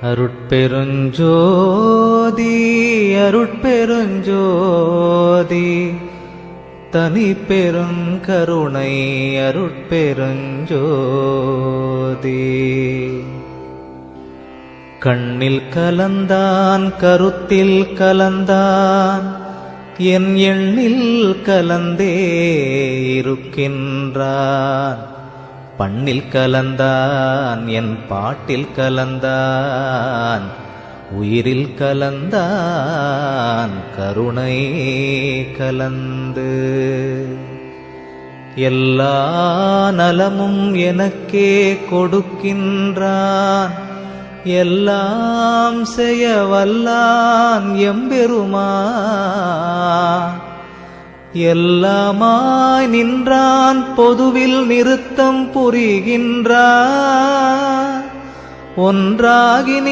அருட்பெருஞ்சோதி அருட்பெருஞ்சோதி தனி பெருங்கருணை அருட்பெருஞ்சோதி. கண்ணில் கலந்தான் கருத்தில் கலந்தான் என் எண்ணில் கலந்தே இருக்கின்றான். பண்ணில் கலந்தான் என் பாட்டில் கலந்தான் உயிரில் கலந்தான் கருணை கலந்து. எல்லா நலமும் எனக்கே கொடுக்கின்றான் எல்லாம் செய்ய வல்லான் எம்பெருமான். எல்லாமாய் நின்றான் பொதுவில் நிறுத்தம் புரிகின்றான் ஒன்றாகி